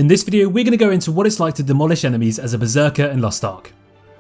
In this video, we're going to go into what it's like to demolish enemies as a Berserker in Lost Ark.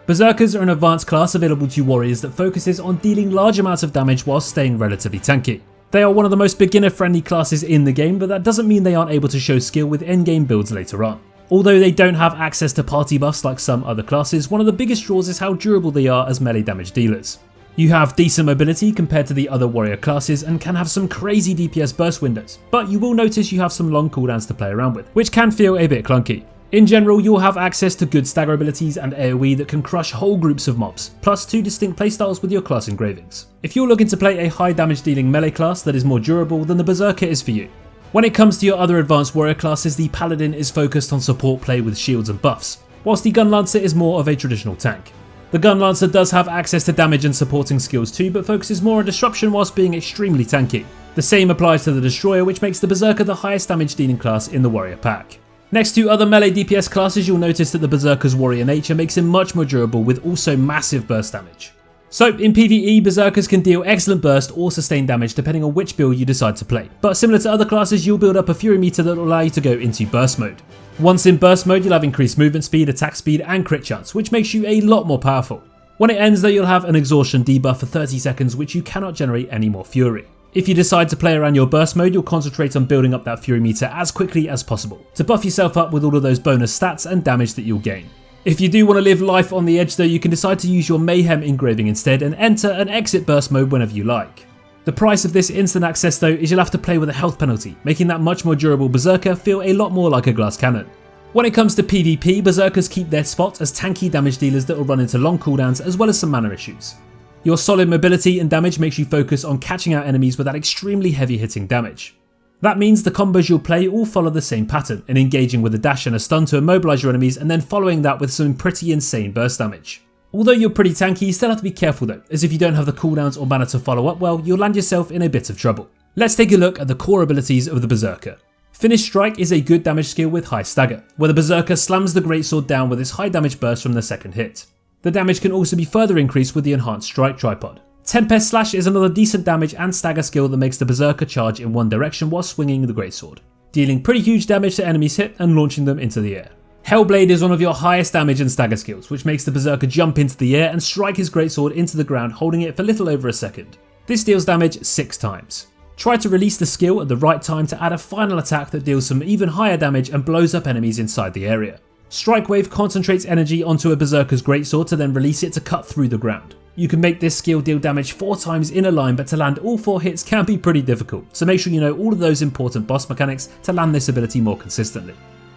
Berserkers are an advanced class available to warriors that focuses on dealing large amounts of damage while staying relatively tanky. They are one of the most beginner-friendly classes in the game, but that doesn't mean they aren't able to show skill with endgame builds later on. Although they don't have access to party buffs like some other classes, one of the biggest draws is how durable they are as melee damage dealers. You have decent mobility compared to the other warrior classes and can have some crazy DPS burst windows, but you will notice you have some long cooldowns to play around with, which can feel a bit clunky. In general, you'll have access to good stagger abilities and AoE that can crush whole groups of mobs, plus 2 distinct playstyles with your class engravings. If you're looking to play a high damage dealing melee class that is more durable, then the Berserker is for you. When it comes to your other advanced warrior classes, the Paladin is focused on support play with shields and buffs, whilst the Gun Lancer is more of a traditional tank. The Gun Lancer does have access to damage and supporting skills too, but focuses more on disruption whilst being extremely tanky. The same applies to the Destroyer, which makes the Berserker the highest damage dealing class in the warrior pack. Next to other melee DPS classes, you'll notice that the Berserker's warrior nature makes him much more durable with also massive burst damage. So in PvE, Berserkers can deal excellent burst or sustained damage depending on which build you decide to play, but similar to other classes, you'll build up a Fury meter that will allow you to go into burst mode. Once in burst mode, you'll have increased movement speed, attack speed and crit chance, which makes you a lot more powerful. When it ends though, you'll have an exhaustion debuff for 30 seconds, which you cannot generate any more Fury. If you decide to play around your burst mode, you'll concentrate on building up that Fury meter as quickly as possible, to buff yourself up with all of those bonus stats and damage that you'll gain. If you do want to live life on the edge though, you can decide to use your Mayhem engraving instead and enter and exit burst mode whenever you like. The price of this instant access though is you'll have to play with a health penalty, making that much more durable Berserker feel a lot more like a glass cannon. When it comes to PvP, Berserkers keep their spot as tanky damage dealers that will run into long cooldowns as well as some mana issues. Your solid mobility and damage makes you focus on catching out enemies with that extremely heavy hitting damage. That means the combos you'll play all follow the same pattern, in engaging with a dash and a stun to immobilize your enemies and then following that with some pretty insane burst damage. Although you're pretty tanky, you still have to be careful though, as if you don't have the cooldowns or mana to follow up well, you'll land yourself in a bit of trouble. Let's take a look at the core abilities of the Berserker. Finish Strike is a good damage skill with high stagger, where the Berserker slams the greatsword down with its high damage burst from the second hit. The damage can also be further increased with the enhanced strike tripod. Tempest Slash is another decent damage and stagger skill that makes the Berserker charge in one direction while swinging the greatsword, dealing pretty huge damage to enemies hit and launching them into the air. Hellblade is one of your highest damage and stagger skills, which makes the Berserker jump into the air and strike his greatsword into the ground, holding it for little over a second. This deals damage 6 times. Try to release the skill at the right time to add a final attack that deals some even higher damage and blows up enemies inside the area. Strike Wave concentrates energy onto a Berserker's greatsword to then release it to cut through the ground. You can make this skill deal damage 4 times in a line, but to land all 4 hits can be pretty difficult, so make sure you know all of those important boss mechanics to land this ability more consistently.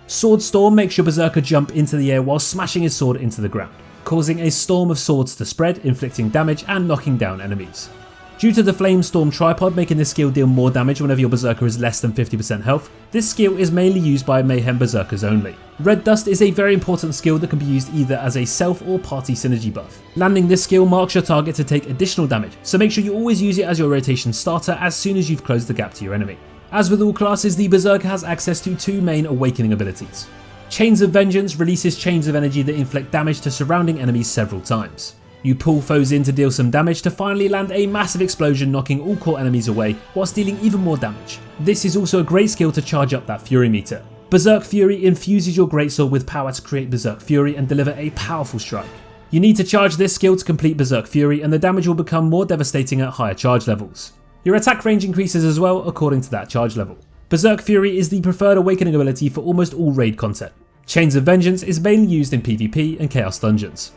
Sword Storm makes your Berserker jump into the air while smashing his sword into the ground, causing a storm of swords to spread, inflicting damage and knocking down enemies. Due to the Flame Storm tripod making this skill deal more damage whenever your Berserker is less than 50% health, this skill is mainly used by Mayhem Berserkers only. Red Dust is a very important skill that can be used either as a self or party synergy buff. Landing this skill marks your target to take additional damage, so make sure you always use it as your rotation starter as soon as you've closed the gap to your enemy. As with all classes, the Berserker has access to 2 main awakening abilities. Chains of Vengeance releases chains of energy that inflict damage to surrounding enemies several times. You pull foes in to deal some damage to finally land a massive explosion, knocking all core enemies away whilst dealing even more damage. This is also a great skill to charge up that Fury meter. Berserk Fury infuses your greatsword with power to create Berserk Fury and deliver a powerful strike. You need to charge this skill to complete Berserk Fury and the damage will become more devastating at higher charge levels. Your attack range increases as well according to that charge level. Berserk Fury is the preferred awakening ability for almost all raid content. Chains of Vengeance is mainly used in PvP and Chaos Dungeons.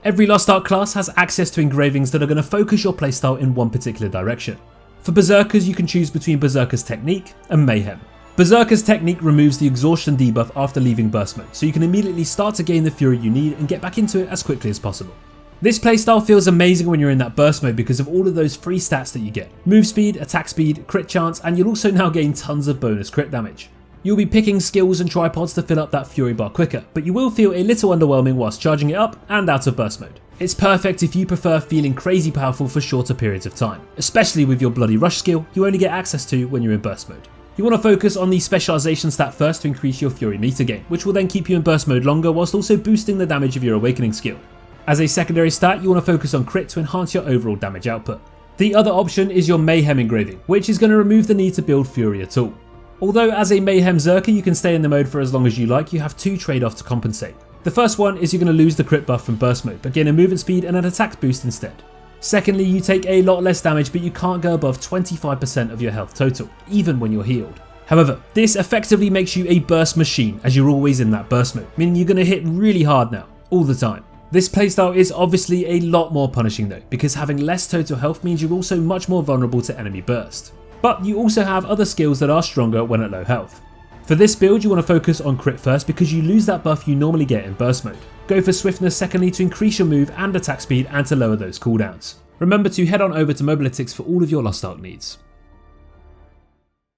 Every Lost Ark class has access to engravings that are going to focus your playstyle in one particular direction. For Berserkers, you can choose between Berserker's Technique and Mayhem. Berserker's Technique removes the exhaustion debuff after leaving burst mode, so you can immediately start to gain the fury you need and get back into it as quickly as possible. This playstyle feels amazing when you're in that burst mode because of all of those free stats that you get. Move speed, attack speed, crit chance, and you'll also now gain tons of bonus crit damage. You'll be picking skills and tripods to fill up that fury bar quicker, but you will feel a little underwhelming whilst charging it up and out of burst mode. It's perfect if you prefer feeling crazy powerful for shorter periods of time, especially with your Bloody Rush skill you only get access to when you're in burst mode. You want to focus on the specialization stat first to increase your fury meter gain, which will then keep you in burst mode longer whilst also boosting the damage of your awakening skill. As a secondary stat, you want to focus on crit to enhance your overall damage output. The other option is your Mayhem engraving, which is going to remove the need to build fury at all. Although as a Mayhem Berserker you can stay in the mode for as long as you like, you have two trade-offs to compensate. The first one is you're going to lose the crit buff from burst mode, but gain a movement speed and an attack boost instead. Secondly, you take a lot less damage, but you can't go above 25% of your health total, even when you're healed. However, this effectively makes you a burst machine, as you're always in that burst mode, meaning you're going to hit really hard now, all the time. This playstyle is obviously a lot more punishing though, because having less total health means you're also much more vulnerable to enemy burst. But you also have other skills that are stronger when at low health. For this build you want to focus on crit first because you lose that buff you normally get in burst mode. Go for swiftness secondly to increase your move and attack speed and to lower those cooldowns. Remember to head on over to Mobalytics for all of your Lost Ark needs.